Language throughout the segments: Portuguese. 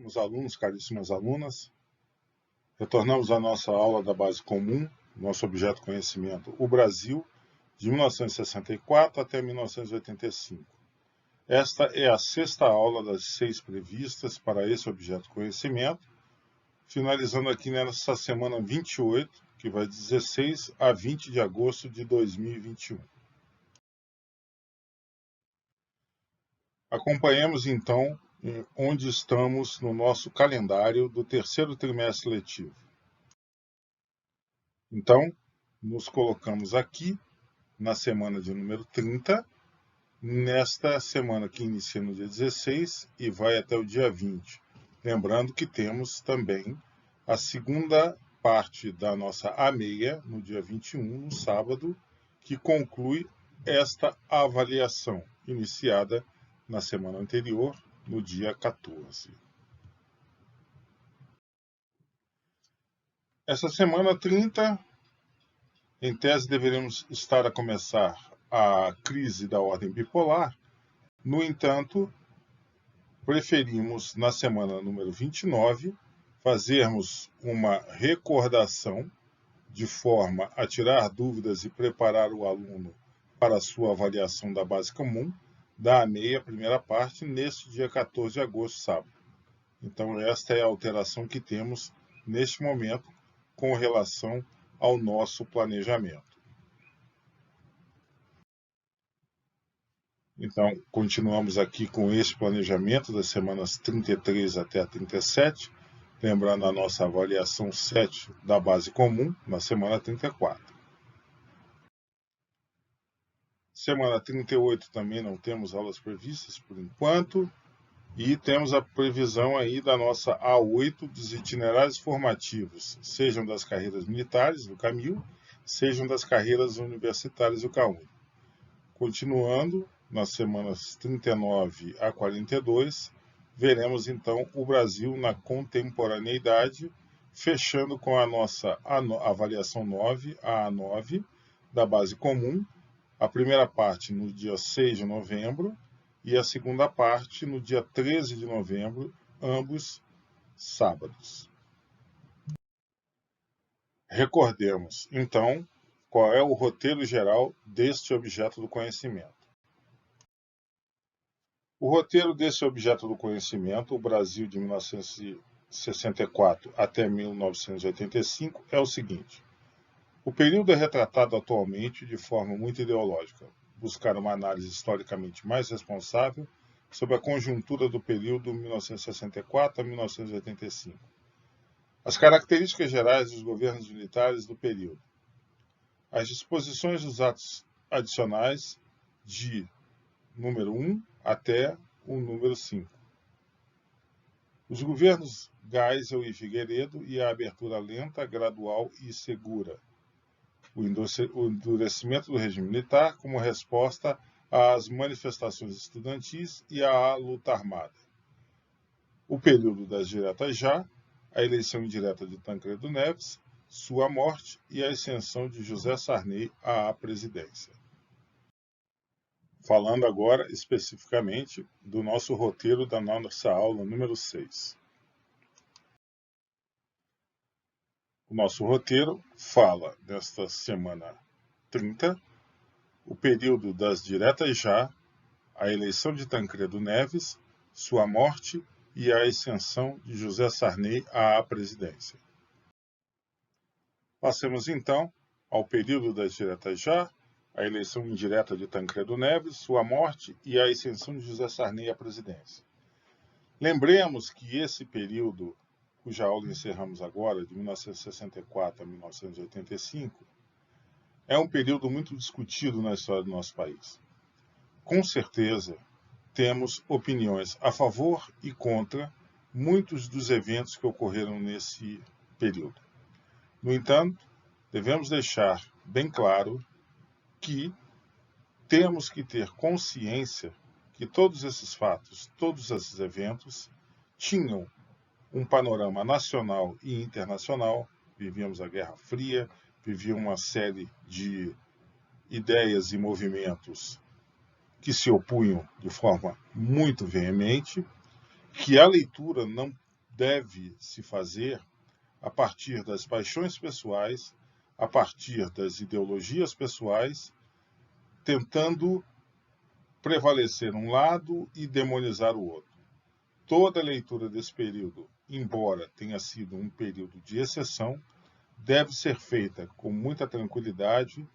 caríssimos alunos, caríssimas alunas. Retornamos à nossa aula da base comum, nosso objeto de conhecimento, o Brasil, de 1964 até 1985. Esta é a sexta aula das 6 previstas para esse objeto de conhecimento, finalizando aqui nessa semana 28, que vai de 16 a 20 de agosto de 2021. Acompanhemos, então, onde estamos no nosso calendário do terceiro trimestre letivo. Então, nos colocamos aqui na semana de número 30, nesta semana que inicia no dia 16 e vai até o dia 20. Lembrando que temos também a segunda parte da nossa A6, no dia 21, no sábado, que conclui esta avaliação, iniciada na semana anterior, no dia 14. Essa semana 30, em tese, deveremos estar a começar a crise da ordem bipolar. No entanto, preferimos, na semana número 29, fazermos uma recordação de forma a tirar dúvidas e preparar o aluno para a sua avaliação da base comum, da A6, primeira parte, neste dia 14 de agosto, sábado. Então, esta é a alteração que temos neste momento com relação ao nosso planejamento. Então, continuamos aqui com este planejamento das semanas 33 até a 37, lembrando a nossa avaliação 7 da base comum na semana 34. Semana 38 também não temos aulas previstas por enquanto, e temos a previsão aí da nossa A8 dos itinerários formativos, sejam das carreiras militares, do CAMIL, sejam das carreiras universitárias, do CAUNI. Continuando, nas semanas 39 a 42, veremos então o Brasil na contemporaneidade, fechando com a nossa avaliação 9, a A9, da base comum, a primeira parte no dia 6 de novembro e a segunda parte no dia 13 de novembro, ambos sábados. Recordemos, então, qual é o roteiro geral deste objeto do conhecimento. O roteiro desse objeto do conhecimento, o Brasil de 1964 até 1985, é o seguinte. O período é retratado atualmente de forma muito ideológica, buscar uma análise historicamente mais responsável sobre a conjuntura do período 1964 a 1985. As características gerais dos governos militares do período. As disposições dos atos adicionais de número 1 até o número 5. Os governos Geisel e Figueiredo e a abertura lenta, gradual e segura. O endurecimento do regime militar como resposta às manifestações estudantis e à luta armada. O período das diretas já, a eleição indireta de Tancredo Neves, sua morte e a ascensão de José Sarney à presidência. Falando agora especificamente do nosso roteiro da nossa aula número 6. O nosso roteiro fala, nesta semana 30, o período das diretas já, a eleição de Tancredo Neves, sua morte e a ascensão de José Sarney à presidência. Passemos então ao período das diretas já, a eleição indireta de Tancredo Neves, sua morte e a ascensão de José Sarney à presidência. Lembremos que esse período, cuja aula encerramos agora, de 1964 a 1985, é um período muito discutido na história do nosso país. Com certeza, temos opiniões a favor e contra muitos dos eventos que ocorreram nesse período. No entanto, devemos deixar bem claro que temos que ter consciência que todos esses fatos, todos esses eventos, tinham um panorama nacional e internacional, vivíamos a Guerra Fria, vivíamos uma série de ideias e movimentos que se opunham de forma muito veemente, que a leitura não deve se fazer a partir das paixões pessoais, a partir das ideologias pessoais, tentando prevalecer um lado e demonizar o outro. Toda a leitura desse período, embora tenha sido um período de exceção, deve ser feita com muita tranquilidade,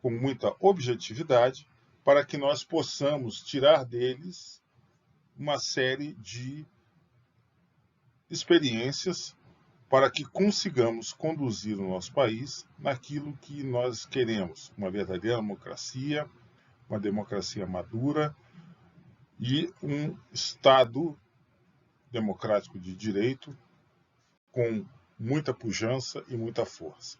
com muita objetividade, para que nós possamos tirar deles uma série de experiências para que consigamos conduzir o nosso país naquilo que nós queremos, uma verdadeira democracia, uma democracia madura e um Estado democrático de direito com muita pujança e muita força.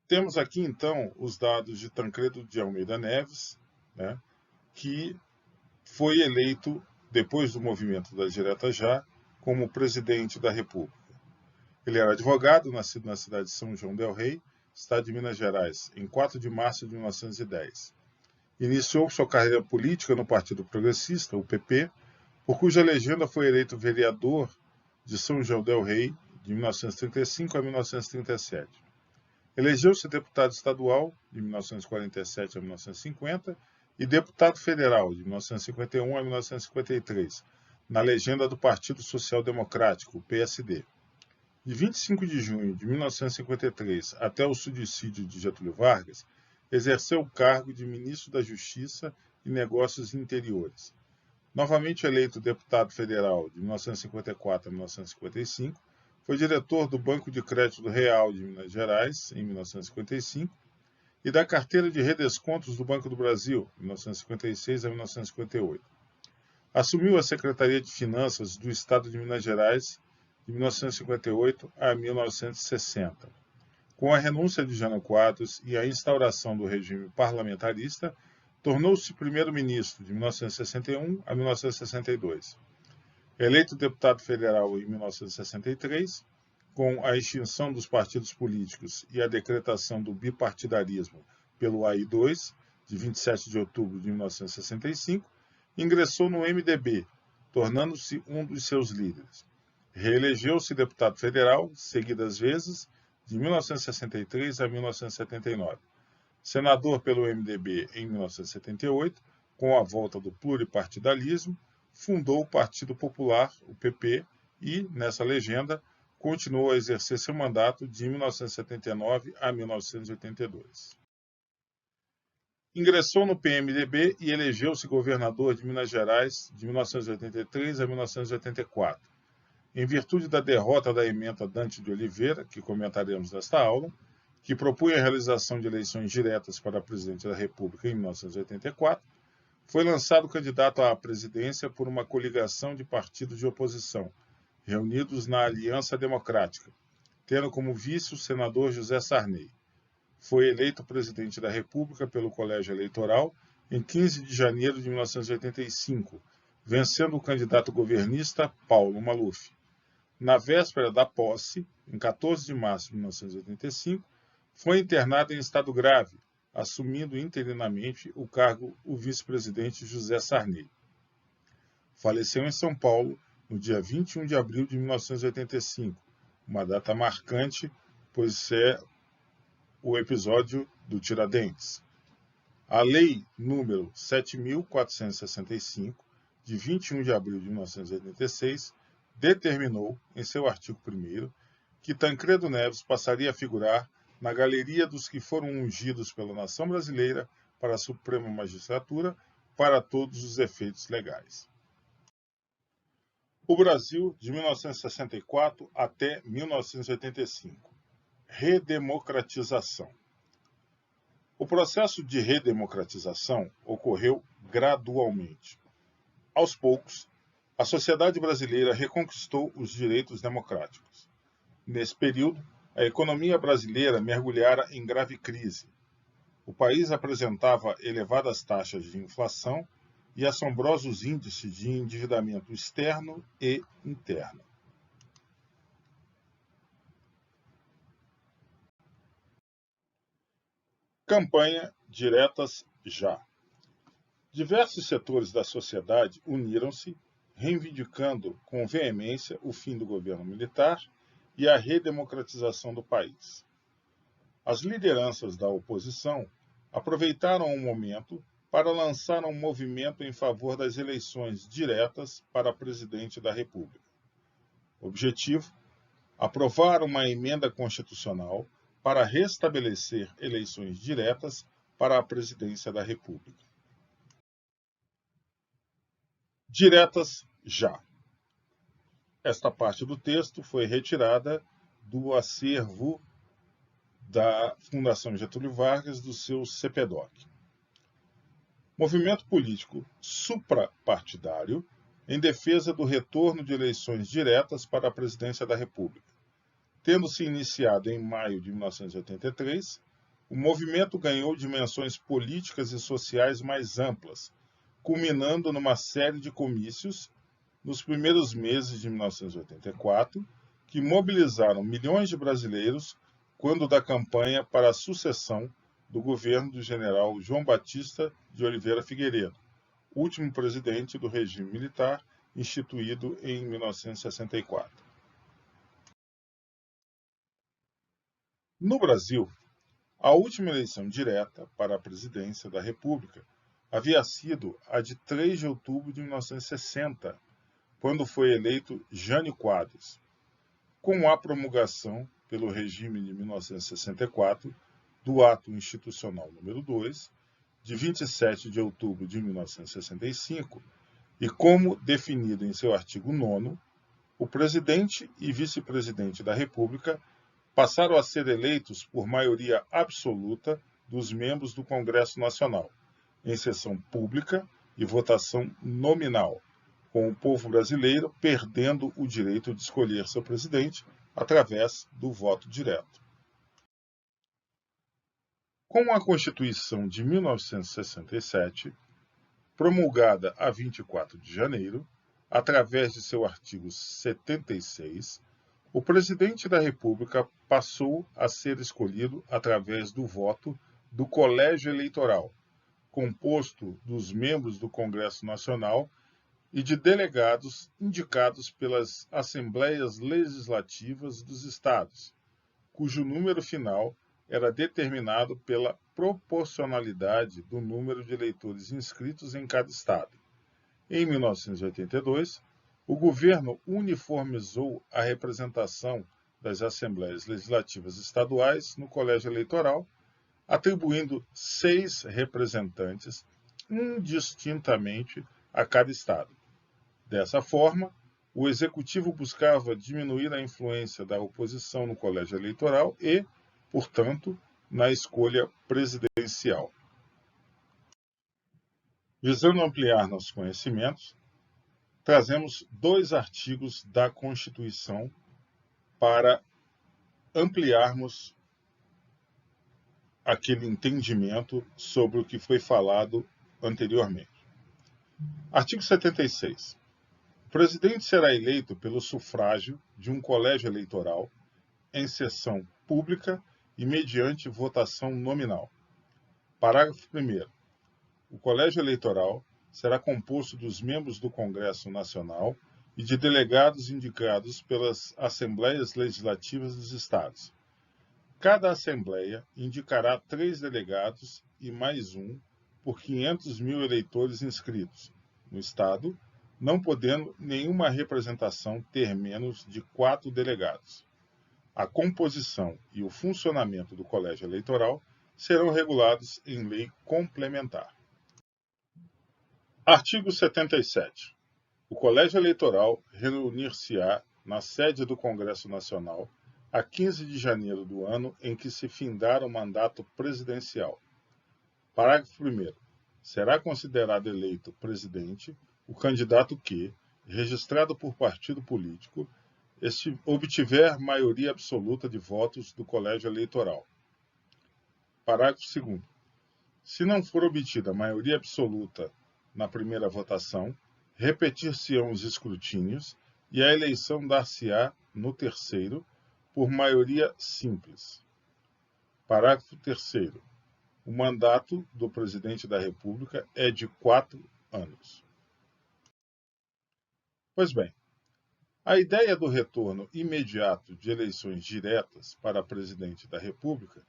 Temos aqui, então, os dados de Tancredo de Almeida Neves, né, que foi eleito, depois do movimento da Direta Já, como presidente da República. Ele era advogado, nascido na cidade de São João del Rei, estado de Minas Gerais, em 4 de março de 1910. Iniciou sua carreira política no Partido Progressista, o PP, por cuja legenda foi eleito vereador de São João del Rei, de 1935 a 1937. Elegeu-se deputado estadual, de 1947 a 1950, e deputado federal, de 1951 a 1953, na legenda do Partido Social Democrático, PSD. De 25 de junho de 1953 até o suicídio de Getúlio Vargas, exerceu o cargo de ministro da Justiça e Negócios Interiores. Novamente eleito deputado federal de 1954 a 1955, foi diretor do Banco de Crédito Real de Minas Gerais, em 1955, e da Carteira de Redescontos do Banco do Brasil, de 1956 a 1958. Assumiu a Secretaria de Finanças do Estado de Minas Gerais, de 1958 a 1960. Com a renúncia de Jânio Quadros e a instauração do regime parlamentarista, tornou-se primeiro-ministro de 1961 a 1962. Eleito deputado federal em 1963, com a extinção dos partidos políticos e a decretação do bipartidarismo pelo AI-2, de 27 de outubro de 1965, ingressou no MDB, tornando-se um dos seus líderes. Reelegeu-se deputado federal, seguidas vezes, de 1963 a 1979. Senador pelo MDB em 1978, com a volta do pluripartidarismo, fundou o Partido Popular, o PP, e, nessa legenda, continuou a exercer seu mandato de 1979 a 1982. Ingressou no PMDB e elegeu-se governador de Minas Gerais de 1983 a 1984. Em virtude da derrota da ementa Dante de Oliveira, que comentaremos nesta aula, que propunha a realização de eleições diretas para presidente da República em 1984, foi lançado candidato à presidência por uma coligação de partidos de oposição, reunidos na Aliança Democrática, tendo como vice o senador José Sarney. Foi eleito presidente da República pelo Colégio Eleitoral em 15 de janeiro de 1985, vencendo o candidato governista Paulo Maluf. Na véspera da posse, em 14 de março de 1985, foi internado em estado grave, assumindo interinamente o cargo o vice-presidente José Sarney. Faleceu em São Paulo no dia 21 de abril de 1985, uma data marcante, pois é o episódio do Tiradentes. A Lei número 7.465, de 21 de abril de 1986, determinou, em seu artigo 1º, que Tancredo Neves passaria a figurar na galeria dos que foram ungidos pela nação brasileira para a Suprema Magistratura para todos os efeitos legais. O Brasil, de 1964 até 1985. Redemocratização. O processo de redemocratização ocorreu gradualmente. Aos poucos, a sociedade brasileira reconquistou os direitos democráticos. Nesse período, a economia brasileira mergulhara em grave crise. O país apresentava elevadas taxas de inflação e assombrosos índices de endividamento externo e interno. Campanha Diretas Já. Diversos setores da sociedade uniram-se reivindicando com veemência o fim do governo militar e a redemocratização do país. As lideranças da oposição aproveitaram o momento para lançar um movimento em favor das eleições diretas para presidente da República. Objetivo: aprovar uma emenda constitucional para restabelecer eleições diretas para a presidência da República. Diretas já. Esta parte do texto foi retirada do acervo da Fundação Getúlio Vargas, do seu CPDOC. Movimento político suprapartidário em defesa do retorno de eleições diretas para a presidência da República. Tendo se iniciado em maio de 1983, o movimento ganhou dimensões políticas e sociais mais amplas, culminando numa série de comícios nos primeiros meses de 1984, que mobilizaram milhões de brasileiros quando da campanha para a sucessão do governo do general João Batista de Oliveira Figueiredo, último presidente do regime militar instituído em 1964. No Brasil, a última eleição direta para a presidência da República havia sido a de 3 de outubro de 1960, quando foi eleito Jânio Quadros. Com a promulgação pelo regime de 1964 do Ato Institucional número 2, de 27 de outubro de 1965, e como definido em seu artigo 9º, o presidente e vice-presidente da República passaram a ser eleitos por maioria absoluta dos membros do Congresso Nacional, em sessão pública e votação nominal, com o povo brasileiro perdendo o direito de escolher seu presidente através do voto direto. Com a Constituição de 1967, promulgada a 24 de janeiro, através de seu artigo 76, o presidente da República passou a ser escolhido através do voto do Colégio Eleitoral, composto dos membros do Congresso Nacional e de delegados indicados pelas Assembleias Legislativas dos Estados, cujo número final era determinado pela proporcionalidade do número de eleitores inscritos em cada estado. Em 1982, o governo uniformizou a representação das Assembleias Legislativas Estaduais no Colégio Eleitoral, atribuindo 6 representantes indistintamente a cada estado. Dessa forma, o Executivo buscava diminuir a influência da oposição no colégio eleitoral e, portanto, na escolha presidencial. Visando ampliar nossos conhecimentos, trazemos 2 artigos da Constituição para ampliarmos aquele entendimento sobre o que foi falado anteriormente. Artigo 76. O presidente será eleito pelo sufrágio de um colégio eleitoral em sessão pública e mediante votação nominal. Parágrafo 1º. O colégio eleitoral será composto dos membros do Congresso Nacional e de delegados indicados pelas Assembleias Legislativas dos Estados. Cada Assembleia indicará 3 delegados e mais um por 500 mil eleitores inscritos no Estado, não podendo nenhuma representação ter menos de 4 delegados. A composição e o funcionamento do colégio eleitoral serão regulados em lei complementar. Artigo 77. O colégio eleitoral reunir-se-á na sede do Congresso Nacional a 15 de janeiro do ano em que se findar o mandato presidencial. Parágrafo 1º. Será considerado eleito presidente o candidato que, registrado por partido político, obtiver maioria absoluta de votos do colégio eleitoral. Parágrafo 2º. Se não for obtida maioria absoluta na primeira votação, repetir-se-ão os escrutínios e a eleição dar-se-á no terceiro por maioria simples. Parágrafo 3º. O mandato do presidente da República é de 4 anos. Pois bem, a ideia do retorno imediato de eleições diretas para presidente da República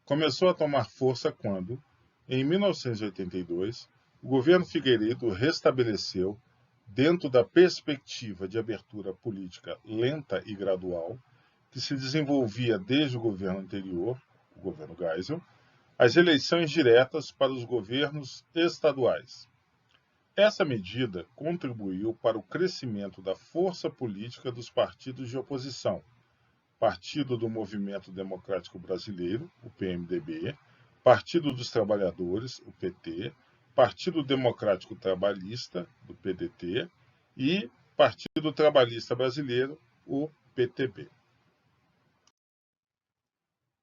começou a tomar força quando, em 1982, o governo Figueiredo restabeleceu, dentro da perspectiva de abertura política lenta e gradual, que se desenvolvia desde o governo anterior, o governo Geisel, as eleições diretas para os governos estaduais. Essa medida contribuiu para o crescimento da força política dos partidos de oposição, Partido do Movimento Democrático Brasileiro, o PMDB, Partido dos Trabalhadores, o PT, Partido Democrático Trabalhista, do PDT, e Partido Trabalhista Brasileiro, o PTB.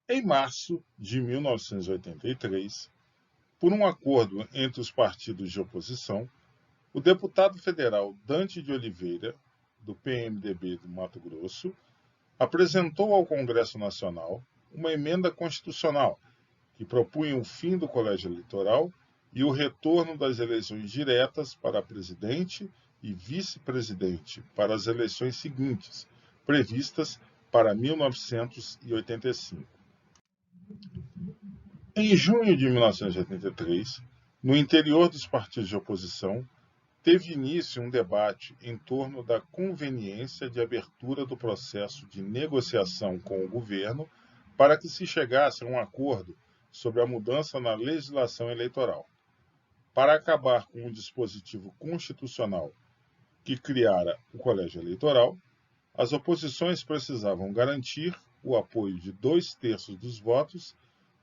Em março de 1983, por um acordo entre os partidos de oposição, o deputado federal Dante de Oliveira, do PMDB do Mato Grosso, apresentou ao Congresso Nacional uma emenda constitucional que propunha o fim do colégio eleitoral e o retorno das eleições diretas para presidente e vice-presidente para as eleições seguintes, previstas para 1985. Em junho de 1983, no interior dos partidos de oposição, teve início um debate em torno da conveniência de abertura do processo de negociação com o governo para que se chegasse a um acordo sobre a mudança na legislação eleitoral. Para acabar com o dispositivo constitucional que criara o colégio eleitoral, as oposições precisavam garantir o apoio de 2/3 dos votos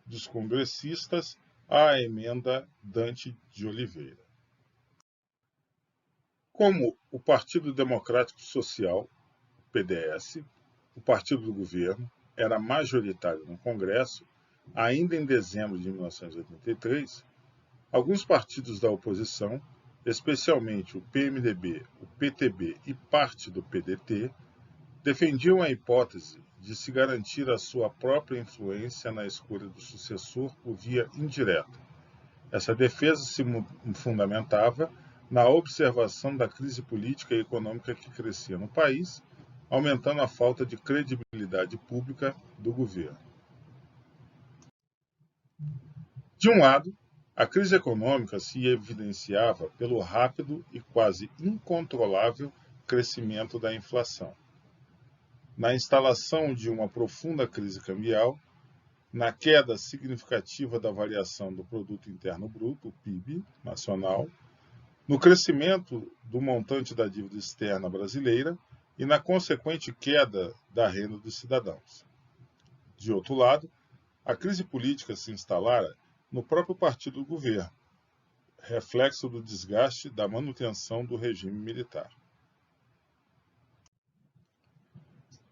dos congressistas à emenda Dante de Oliveira. Como o Partido Democrático Social, PDS, o partido do governo, era majoritário no Congresso, ainda em dezembro de 1983, alguns partidos da oposição, especialmente o PMDB, o PTB e parte do PDT, defendiam a hipótese de se garantir a sua própria influência na escolha do sucessor por via indireta. Essa defesa se fundamentava na observação da crise política e econômica que crescia no país, aumentando a falta de credibilidade pública do governo. De um lado, a crise econômica se evidenciava pelo rápido e quase incontrolável crescimento da inflação, na instalação de uma profunda crise cambial, na queda significativa da variação do Produto Interno Bruto, o PIB, nacional, no crescimento do montante da dívida externa brasileira e na consequente queda da renda dos cidadãos. De outro lado, a crise política se instalara no próprio partido do governo, reflexo do desgaste da manutenção do regime militar.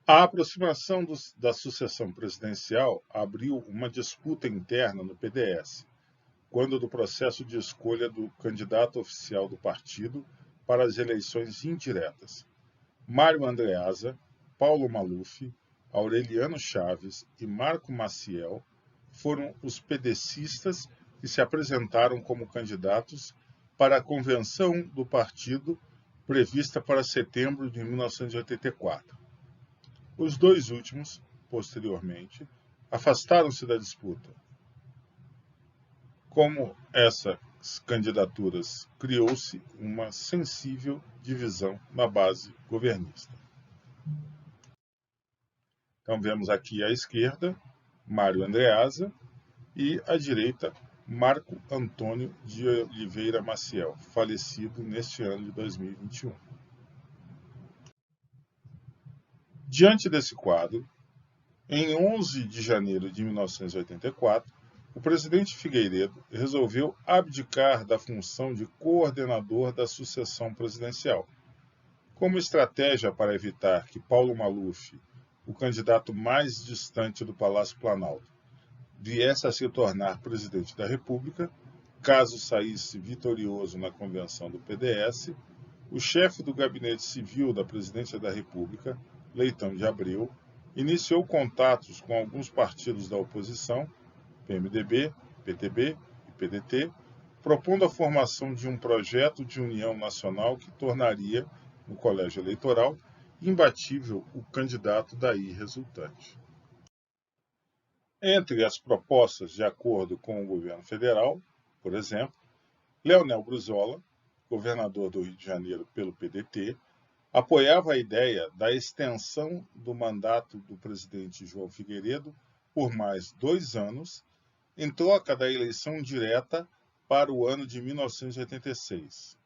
A aproximação da sucessão presidencial abriu uma disputa interna no PDS, quando do processo de escolha do candidato oficial do partido para as eleições indiretas. Mário Andreasa, Paulo Maluf, Aureliano Chaves e Marco Maciel foram os pedecistas que se apresentaram como candidatos para a convenção do partido prevista para setembro de 1984. Os dois últimos, posteriormente, afastaram-se da disputa. Como essas candidaturas, criou-se uma sensível divisão na base governista. Então vemos aqui à esquerda Mário Andreasa e à direita Marco Antônio de Oliveira Maciel, falecido neste ano de 2021. Diante desse quadro, em 11 de janeiro de 1984, o presidente Figueiredo resolveu abdicar da função de coordenador da sucessão presidencial, como estratégia para evitar que Paulo Maluf, o candidato mais distante do Palácio Planalto, viesse a se tornar presidente da República, caso saísse vitorioso na convenção do PDS. O chefe do gabinete civil da presidência da República, Leitão de Abreu, iniciou contatos com alguns partidos da oposição, PMDB, PTB e PDT, propondo a formação de um projeto de união nacional que tornaria no colégio eleitoral, imbatível o candidato daí resultante. Entre as propostas de acordo com o governo federal, por exemplo, Leonel Brizola, governador do Rio de Janeiro pelo PDT, apoiava a ideia da extensão do mandato do presidente João Figueiredo por mais 2 anos, em troca da eleição direta para o ano de 1986.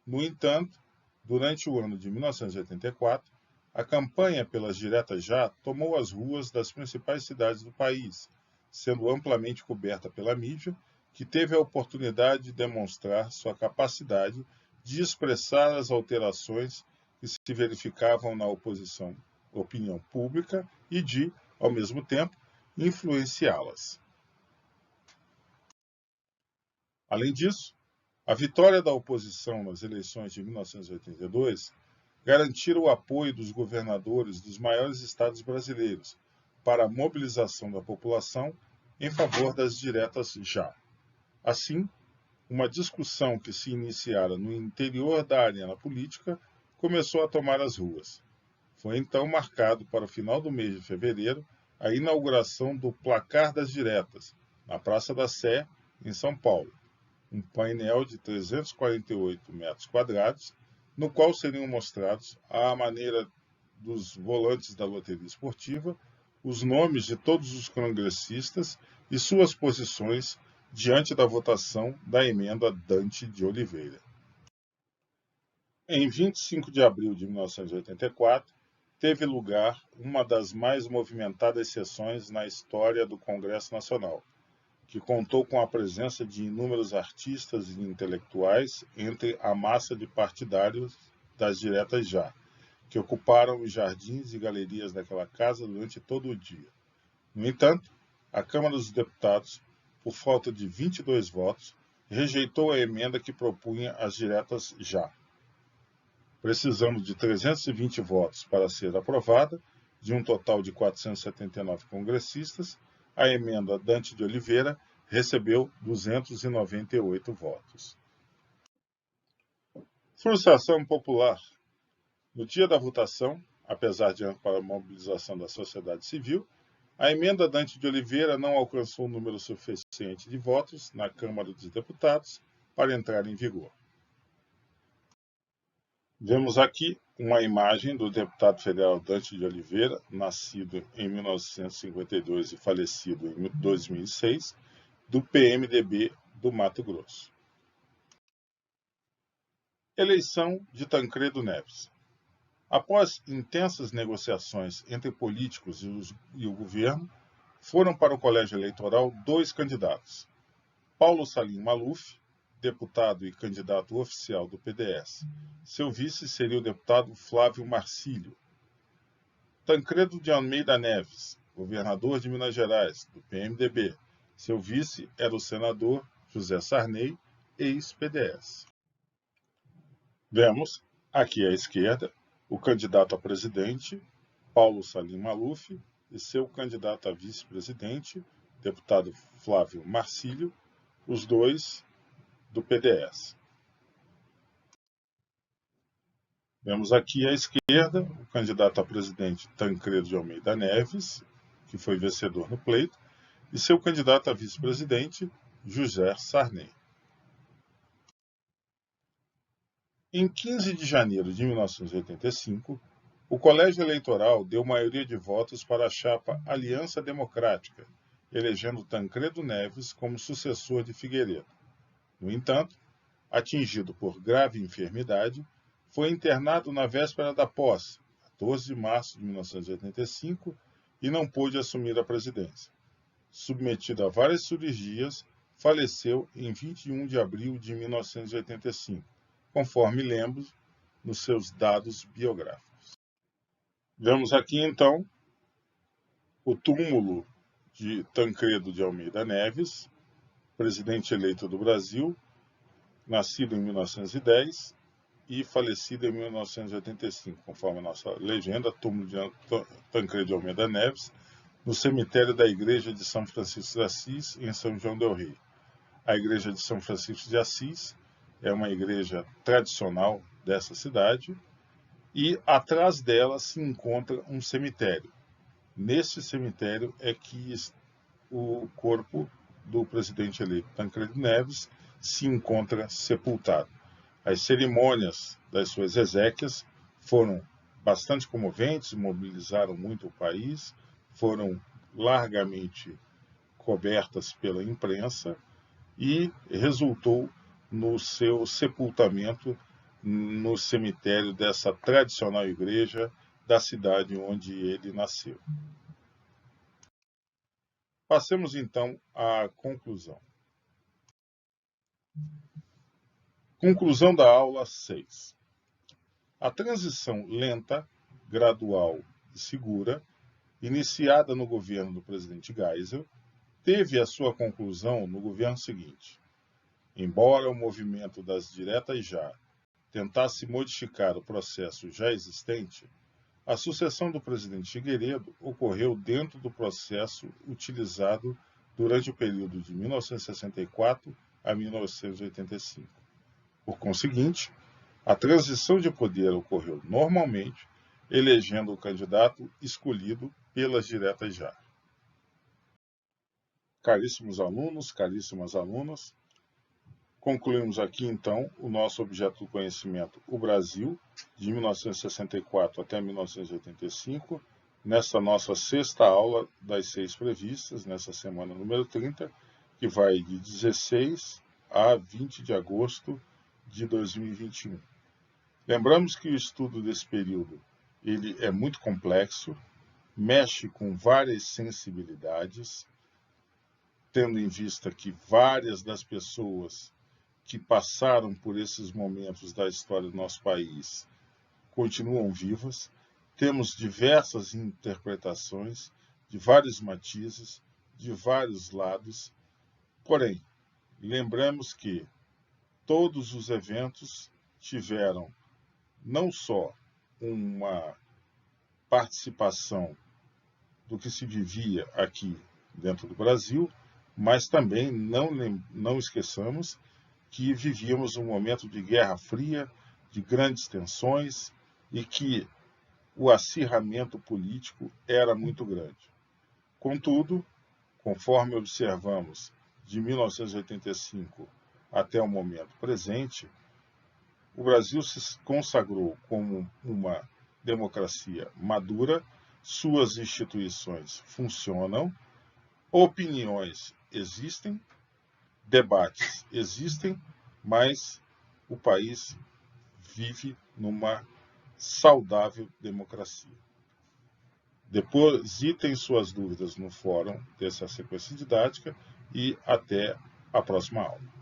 No entanto, durante o ano de 1984, a campanha pelas diretas já tomou as ruas das principais cidades do país, sendo amplamente coberta pela mídia, que teve a oportunidade de demonstrar sua capacidade de expressar as alterações que se verificavam na opinião pública e de, ao mesmo tempo, influenciá-las. Além disso, a vitória da oposição nas eleições de 1982 garantira o apoio dos governadores dos maiores estados brasileiros para a mobilização da população em favor das diretas já. Assim, uma discussão que se iniciara no interior da arena política começou a tomar as ruas. Foi então marcado para o final do mês de fevereiro a inauguração do Placar das Diretas, na Praça da Sé, em São Paulo, um painel de 348 metros quadrados, no qual seriam mostrados, à maneira dos volantes da loteria esportiva, os nomes de todos os congressistas e suas posições diante da votação da emenda Dante de Oliveira. Em 25 de abril de 1984, teve lugar uma das mais movimentadas sessões na história do Congresso Nacional, que contou com a presença de inúmeros artistas e intelectuais entre a massa de partidários das diretas já, que ocuparam os jardins e galerias daquela casa durante todo o dia. No entanto, a Câmara dos Deputados, por falta de 22 votos, rejeitou a emenda que propunha as diretas já, precisando de 320 votos para ser aprovada, de um total de 479 congressistas. A emenda Dante de Oliveira recebeu 298 votos. Frustração popular. No dia da votação, apesar de ampla mobilização da sociedade civil, a emenda Dante de Oliveira não alcançou um número suficiente de votos na Câmara dos Deputados para entrar em vigor. Vemos aqui uma imagem do deputado federal Dante de Oliveira, nascido em 1952 e falecido em 2006, do PMDB do Mato Grosso. Eleição de Tancredo Neves. Após intensas negociações entre políticos e o governo, foram para o colégio eleitoral 2 candidatos: Paulo Salim Maluf, deputado e candidato oficial do PDS. Seu vice seria o deputado Flávio Marcílio. Tancredo de Almeida Neves, governador de Minas Gerais, do PMDB. Seu vice era o senador José Sarney, ex-PDS. Vemos, aqui à esquerda, o candidato a presidente, Paulo Salim Maluf, e seu candidato a vice-presidente, deputado Flávio Marcílio, os dois do PDS. Vemos aqui à esquerda o candidato a presidente Tancredo de Almeida Neves, que foi vencedor no pleito, e seu candidato a vice-presidente, José Sarney. Em 15 de janeiro de 1985, o Colégio Eleitoral deu maioria de votos para a chapa Aliança Democrática, elegendo Tancredo Neves como sucessor de Figueiredo. No entanto, atingido por grave enfermidade, foi internado na véspera da posse, 14 de março de 1985, e não pôde assumir a presidência. Submetido a várias cirurgias, faleceu em 21 de abril de 1985, conforme lemos nos seus dados biográficos. Vemos aqui, então, o túmulo de Tancredo de Almeida Neves, presidente eleito do Brasil, nascido em 1910 e falecido em 1985, conforme a nossa legenda, túmulo de Tancredo de Almeida Neves, no cemitério da Igreja de São Francisco de Assis, em São João del Rei. A Igreja de São Francisco de Assis é uma igreja tradicional dessa cidade e atrás dela se encontra um cemitério. Nesse cemitério é que o corpo do presidente eleito Tancredo Neves se encontra sepultado. As cerimônias das suas exéquias foram bastante comoventes, mobilizaram muito o país, foram largamente cobertas pela imprensa e resultou no seu sepultamento no cemitério dessa tradicional igreja da cidade onde ele nasceu. Passemos então à conclusão. Conclusão da aula 6. A transição lenta, gradual e segura, iniciada no governo do presidente Geisel, teve a sua conclusão no governo seguinte. Embora o movimento das diretas já tentasse modificar o processo já existente, a sucessão do presidente Figueiredo ocorreu dentro do processo utilizado durante o período de 1964 a 1985. Por conseguinte, a transição de poder ocorreu normalmente, elegendo o candidato escolhido pelas diretas já. Caríssimos alunos, caríssimas alunas, concluímos aqui então o nosso objeto do conhecimento, o Brasil, de 1964 até 1985, nessa nossa sexta aula das 6 previstas, nessa semana número 30, que vai de 16 a 20 de agosto de 2021. Lembramos que o estudo desse período ele é muito complexo, mexe com várias sensibilidades, tendo em vista que várias das pessoas que passaram por esses momentos da história do nosso país continuam vivas. Temos diversas interpretações, de vários matizes, de vários lados. Porém, lembramos que todos os eventos tiveram não só uma participação do que se vivia aqui dentro do Brasil, mas também não esqueçamos que vivíamos um momento de Guerra Fria, de grandes tensões e que o acirramento político era muito grande. Contudo, conforme observamos de 1985 até o momento presente, o Brasil se consagrou como uma democracia madura, suas instituições funcionam, opiniões existem, debates existem, mas o país vive numa saudável democracia. Depositem suas dúvidas no fórum dessa sequência didática e até a próxima aula.